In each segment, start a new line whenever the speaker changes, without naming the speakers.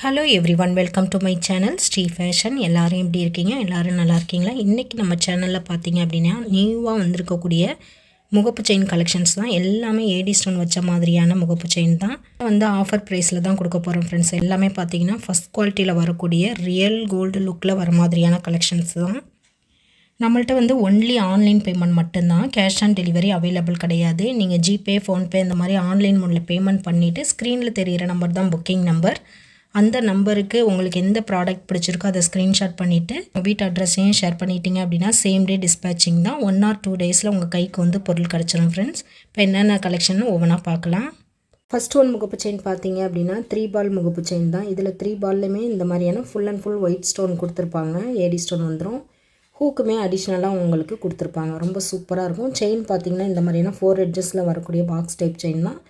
Hello everyone, welcome to my channel Sri fashion. எல்லோரும் எப்படி இருக்கீங்க? எல்லோரும் நல்லா இருக்கீங்களா? இன்றைக்கி நம்ம சேனலில் பார்த்தீங்க அப்படின்னா நியூவாக வந்திருக்கக்கூடிய முகப்பு செயின் கலெக்ஷன்ஸ் தான். எல்லாமே ஏடி ஸ்டோன் வச்ச மாதிரியான முகப்பு செயின் தான் வந்து ஆஃபர் ப்ரைஸில் தான் கொடுக்க போகிறோம் ஃப்ரெண்ட்ஸ். எல்லாமே பார்த்தீங்கன்னா ஃபஸ்ட் குவாலிட்டியில் வரக்கூடிய ரியல் கோல்டு லுக்கில் வர மாதிரியான கலெக்ஷன்ஸ் தான். நம்மள்ட்ட வந்து ஒன்லி ஆன்லைன் பேமெண்ட் மட்டும்தான், கேஷ் ஆன் டெலிவரி அவைலபிள் கிடையாது. நீங்கள் ஜிபே, ஃபோன்பே இந்த மாதிரி ஆன்லைன் மோடில் பேமெண்ட் பண்ணிவிட்டு ஸ்க்ரீனில் தெரிகிற நம்பர் தான் புக்கிங் நம்பர். அந்த நம்பருக்கு உங்களுக்கு எந்த ப்ராடக்ட் பிடிச்சிருக்கோ அதை ஸ்க்ரீன்ஷாட் பண்ணிவிட்டு வீட்டு அட்ரஸையும் ஷேர் பண்ணிட்டீங்க அப்படின்னா சேம் டே டிஸ்பேச்சிங் தான். 1 or 2 டேஸில் உங்கள் கைக்கு வந்து பொருள் கிடச்சிரும் ஃப்ரெண்ட்ஸ். இப்போ என்னென்ன கலெக்ஷன் ஒவ்வொன்றா பார்க்கலாம். ஃபஸ்ட் ஒன் முகப்பு செயின் பார்த்தீங்க அப்படின்னா 3 பால் முகப்பு செயின் தான். இதில் 3 பால்லையுமே இந்த மாதிரியான full and full white stone கொடுத்துருப்பாங்க. ஏடி ஸ்டோன் வந்துடும். ஹூக்குமே அடிஷ்னலாக உங்களுக்கு கொடுத்துருப்பாங்க. ரொம்ப சூப்பராக இருக்கும். செயின் பார்த்தீங்கன்னா இந்த மாதிரியான 4 எட்ஜஸில் வரக்கூடிய பாக்ஸ் டைப் செயின் தான்.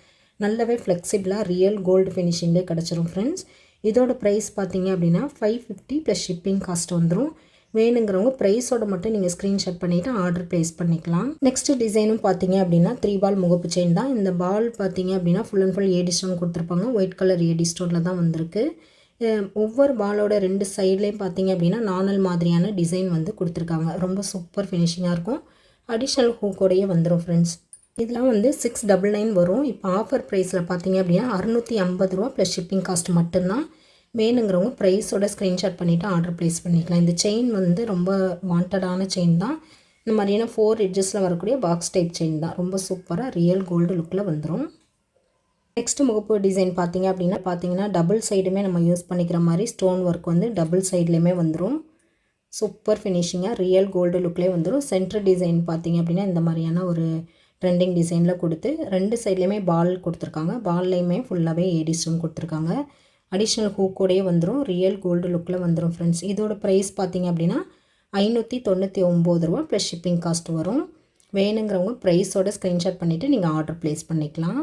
நல்லாவே ஃப்ளெக்சிபிளாக ரியல் கோல்டு ஃபினிஷிங்லேயே கிடச்சிரும் ஃப்ரெண்ட்ஸ். இதோட ப்ரைஸ் பார்த்தீங்க அப்படின்னா 550 ப்ளஸ் ஷிப்பிங் காஸ்ட் வந்துடும். வேணுங்கிறவங்க ப்ரைஸோட மட்டும் நீங்கள் ஸ்க்ரீன்ஷாட் பண்ணிவிட்டு ஆர்டர் ப்ளேஸ் பண்ணிக்கலாம். நெக்ஸ்ட்டு டிசைனும் பார்த்தீங்க அப்படின்னா 3 பால் முகப்பு செயின் தான். இந்த பால் பார்த்தீங்க அப்படின்னா full and full AD stone கொடுத்துருப்பாங்க. ஒயிட் கலர் ஏடி ஸ்டோனில் தான் வந்திருக்கு. ஒவ்வொரு பாலோட 2 சைட்லேயும் பார்த்தீங்க அப்படின்னா நானல் மாதிரியான டிசைன் வந்து கொடுத்துருக்காங்க. ரொம்ப சூப்பர் ஃபினிஷிங்காக இருக்கும். அடிஷ்னல் ஹூக்கோடையே வந்துடும் ஃப்ரெண்ட்ஸ். இதெல்லாம் வந்து 699 வரும். இப்போ ஆஃபர் ப்ரைஸில் பார்த்தீங்க அப்படின்னா 650 ரூபா ப்ளஸ் ஷிப்பிங் காஸ்ட் மட்டும்தான். வேணுங்கிறவங்க ப்ரைஸோட ஸ்க்ரீன்ஷாட் பண்ணிவிட்டு ஆர்டர் ப்ளேஸ் பண்ணிக்கலாம். இந்த செயின் வந்து ரொம்ப வாண்டடான செயின் தான். இந்த மாதிரியான 4 எட்ஜஸில் வரக்கூடிய பாக்ஸ் டைப் செயின் தான். ரொம்ப சூப்பராக ரியல் கோல்டு லுக்கில் வந்துடும். நெக்ஸ்ட்டு முகப்பு டிசைன் பார்த்தீங்கன்னா டபுள் சைடுமே நம்ம யூஸ் பண்ணிக்கிற மாதிரி ஸ்டோன் ஒர்க் வந்து டபுள் சைட்லேயுமே வந்துடும். சூப்பர் ஃபினிஷிங்காக ரியல் கோல்டு லுக்லேயே வந்துடும். சென்டர் டிசைன் பார்த்தீங்க அப்படின்னா இந்த மாதிரியான ஒரு ட்ரெண்டிங் டிசைனில் கொடுத்து 2 சைட்லேயுமே பால் கொடுத்துருக்காங்க. பால்லையுமே ஃபுல்லாகவே ஏடி ஸ்டோன் கொடுத்துருக்காங்க. அடிஷ்னல் ஹூக்கோடையே வந்துடும். ரியல் கோல்டு லுக்கில் வந்துடும் ஃப்ரெண்ட்ஸ். இதோட ப்ரைஸ் பார்த்தீங்க அப்படின்னா 599 ரூபா ப்ளஸ் ஷிப்பிங் காஸ்ட் வரும். வேணுங்கிறவங்க ப்ரைஸோட ஸ்க்ரீன்ஷாட் பண்ணிவிட்டு நீங்கள் ஆர்டர் ப்ளேஸ் பண்ணிக்கலாம்.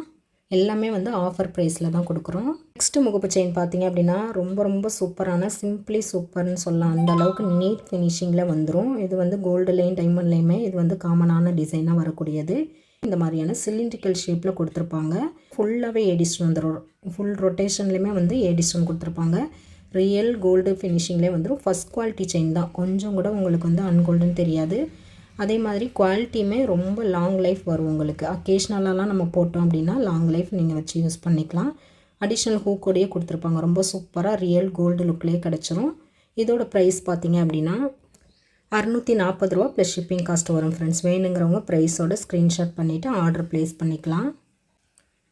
எல்லாமே வந்து ஆஃபர் ப்ரைஸில் தான் கொடுக்குறோம். நெக்ஸ்ட்டு முகப்பு செயின் பார்த்தீங்க அப்படின்னா ரொம்ப சூப்பரான சிம்பிளி சூப்பர்னு சொல்லலாம். அந்த அளவுக்கு நீட் ஃபினிஷிங்கில் வந்துடும். இது வந்து கோல்டுலேயும் டைமண்ட்லேயுமே இது வந்து காமனான டிசைனாக வரக்கூடியது. இந்த மாதிரியான சிலிண்ட்ரிக்கல் ஷேப்பில் கொடுத்துருப்பாங்க. ஃபுல்லாகவே ஏடி ஸ்டோன் வந்துடும். ஃபுல் ரொட்டேஷன்லேயுமே வந்து ஏடி ஸ்டோன் கொடுத்துருப்பாங்க. ரியல் கோல்டு ஃபினிஷிங்லேயே வந்துடும். ஃபஸ்ட் குவாலிட்டி செயின் தான். கொஞ்சம் கூட உங்களுக்கு வந்து அன்கோல்டுன்னு தெரியாது. அதே மாதிரி குவாலிட்டியுமே ரொம்ப லாங் லைஃப் வரும் உங்களுக்கு. அக்கேஷ்னலாலாம் நம்ம போட்டோம் அப்படின்னா லாங் லைஃப் நீங்கள் வச்சு யூஸ் பண்ணிக்கலாம். அடிஷ்னல் ஹூக்கோடையே கொடுத்துருப்பாங்க. ரொம்ப சூப்பராக ரியல் கோல்டு லுக்லேயே கிடச்சிரும். இதோட ப்ரைஸ் பார்த்தீங்க அப்படின்னா 640 ரூபா ப்ளஸ் ஷிப்பிங் காஸ்ட் வரும் ஃப்ரெண்ட்ஸ். வேணுங்கிறவங்க ப்ரைஸோட ஸ்க்ரீன்ஷாட் பண்ணிவிட்டு ஆர்டர் ப்ளேஸ் பண்ணிக்கலாம்.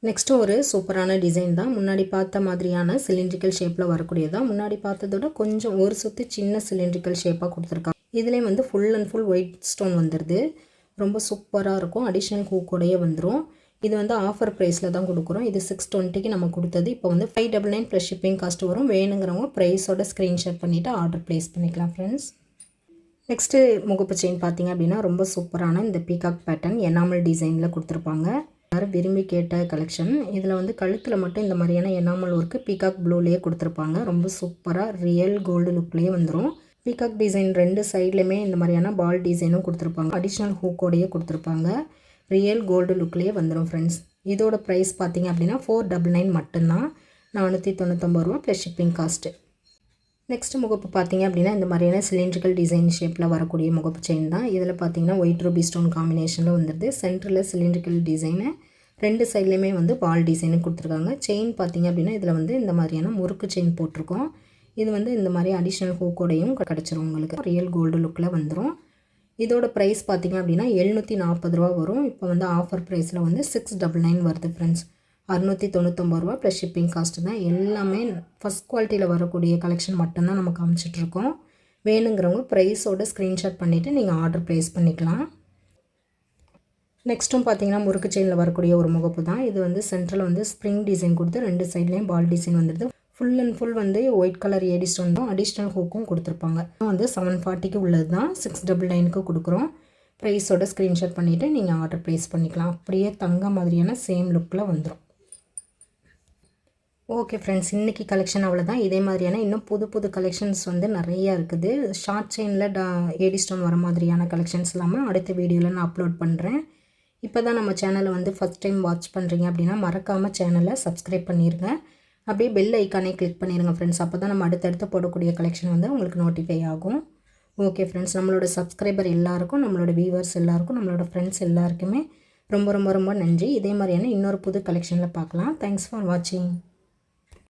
நெக்ஸ்ட்டு ஒரு சூப்பரான டிசைன் தான். முன்னாடி பார்த்த மாதிரியான சிலிண்ட்ரிக்கல் ஷேப்பில் வரக்கூடியதான். முன்னாடி பார்த்ததோட கொஞ்சம் ஒரு சுற்றி சின்ன சிலிண்ட்ரிக்கல் ஷேப்பாக கொடுத்துருக்காங்க. இதுலேயும் வந்து full and full white stone வந்துடுது. ரொம்ப சூப்பராக இருக்கும். அடிஷ்னல் ஹூக்கோடையே வந்துடும். இது வந்து ஆஃபர் ப்ரைஸில் தான் கொடுக்குறோம். இது 620க்கு நம்ம கொடுத்தது. இப்போ வந்து 599 ப்ளஸ் ஷிப்பிங் காஸ்ட் வரும். வேணுங்கிறவங்க ப்ரைஸோட ஸ்க்ரீன்ஷாட் பண்ணிவிட்டு ஆர்டர் ப்ளேஸ் பண்ணிக்கலாம் ஃப்ரெண்ட்ஸ். நெக்ஸ்ட்டு முகப்பு செயின் பார்த்தீங்க அப்படின்னா ரொம்ப சூப்பரான இந்த பீகாக் பேட்டர்ன் எனாமல் டிசைனில் கொடுத்துருப்பாங்க. எல்லாரும் விரும்பி கேட்ட கலெக்ஷன். இதில் வந்து கழுத்தில் மட்டும் இந்த மாதிரியான எனாமல் ஒர்க்கு பீகாக் ப்ளூலேயே கொடுத்துருப்பாங்க. ரொம்ப சூப்பராக ரியல் கோல்டு லுக்லேயே வந்துடும். பீகாக் டிசைன் 2 சைட்லேயுமே இந்த மாதிரியான பால் டிசைனும் கொடுத்துருப்பாங்க. அடிஷ்னல் ஹூக்கோடையே கொடுத்துருப்பாங்க. ரியல் கோல்டு லுக்லேயே வந்துடும் ஃப்ரெண்ட்ஸ். இதோட ப்ரைஸ் பார்த்தீங்க அப்படின்னா 499 மட்டும்தான். 499 ரூபா ப்ளஸ் ஷிப்பிங் காஸ்ட்டு. நெக்ஸ்ட்டு முகப்பு பார்த்தீங்க அப்படின்னா இந்த மாதிரியான சிலிண்ட்ரிக்கல் டிசைன் ஷேப்பில் வரக்கூடிய முகப்பு செயின் தான். இதில் பார்த்தீங்கன்னா ஒயிட் ரூபி ஸ்டோன் காம்பினேஷனில் வந்துடுது. சென்டரில் சிலிண்ட்ரிக்கல் டிசைனு, 2 சைட்லேயுமே வந்து பால் டிசைனு கொடுத்துருக்காங்க. செயின் பார்த்தீங்க அப்படின்னா இதில் வந்து இந்த மாதிரியான முறுக்கு செயின் போட்டிருக்கோம். இது வந்து இந்த மாதிரி அடிஷ்னல் ஹூக்கோடையும் கிடச்சிரும் உங்களுக்கு. ரியல் கோல்டு லுக்கில் வந்துடும். இதோட ப்ரைஸ் பார்த்தீங்க அப்படின்னா 740 ரூபா வரும். இப்போ வந்து ஆஃபர் ப்ரைஸில் வந்து 699 வருது ஃப்ரெண்ட்ஸ். 699 ரூபா ப்ளஸ் ஷிப்பிங் காஸ்ட்டு தான். எல்லாமே ஃபஸ்ட் குவாலிட்டியில் வரக்கூடிய கலெக்ஷன் மட்டும்தான் நம்ம காமிச்சிட்ருக்கோம். வேணுங்கிறவங்க ப்ரைஸோட ஸ்க்ரீன்ஷாட் பண்ணிவிட்டு நீங்கள் ஆர்டர் ப்ளேஸ் பண்ணிக்கலாம். நெக்ஸ்ட்டும் பார்த்தீங்கன்னா முறுக்கு செயினில் வரக்கூடிய ஒரு முகப்பு தான். இது வந்து சென்ட்ரல் வந்து ஸ்ப்ரிங் டிசைன் கொடுத்து 2 சைட்லேயும் பால் டிசைன் வந்துடுது. ஃபுல் அண்ட் ஃபுல் வந்து ஒயிட் கலர் ஏடி ஸ்டோன் தான். அடிஷ்னல் ஹூக்கும் கொடுத்துருப்பாங்க. வந்து 740க்கு உள்ளது தான். 699க்கு கொடுக்குறோம். ப்ரைஸோட ஸ்க்ரீன்ஷாட் பண்ணிவிட்டு நீங்கள் ஆர்டர் ப்ளேஸ் பண்ணிக்கலாம். அப்படியே தங்க மாதிரியான சேம் லுக்கில் வந்துடும். ஓகே ஃப்ரெண்ட்ஸ், இன்றைக்கி கலெக்ஷன் அவ்வளோதான். இதே மாதிரியான இன்னும் புது கலெக்ஷன்ஸ் வந்து நிறையா இருக்குது. ஷார்ட் செயினில் ஏடி ஸ்டோன் வர மாதிரியான கலெக்ஷன்ஸ் இல்லாமல் அடுத்த வீடியோவில் நான் அப்லோட் பண்ணுறேன். இப்போ தான் நம்ம சேனலை வந்து ஃபஸ்ட் டைம் வாட்ச் பண்ணுறீங்க அப்படின்னா மறக்காமல் சேனலை சப்ஸ்கிரைப் பண்ணிடுங்க. அப்படியே பெல் ஐக்கானே கிளிக் பண்ணிடுங்க ஃப்ரெண்ட்ஸ். அப்போ தான் நம்ம அடுத்தடுத்து போடக்கூடிய கலெக்ஷன் வந்து உங்களுக்கு நோட்டிஃபை ஆகும். ஓகே ஃப்ரெண்ட்ஸ், நம்மளோட சப்ஸ்கிரைபர் எல்லாருக்கும், நம்மளோட வியூவர்ஸ் எல்லாருக்கும், நம்மளோட ஃப்ரெண்ட்ஸ் எல்லாருக்குமே ரொம்ப ரொம்ப ரொம்ப நன்றி. இதே மாதிரியான இன்னொரு புது கலெக்ஷனில் பார்க்கலாம். தேங்க்ஸ் ஃபார் வாட்சிங்.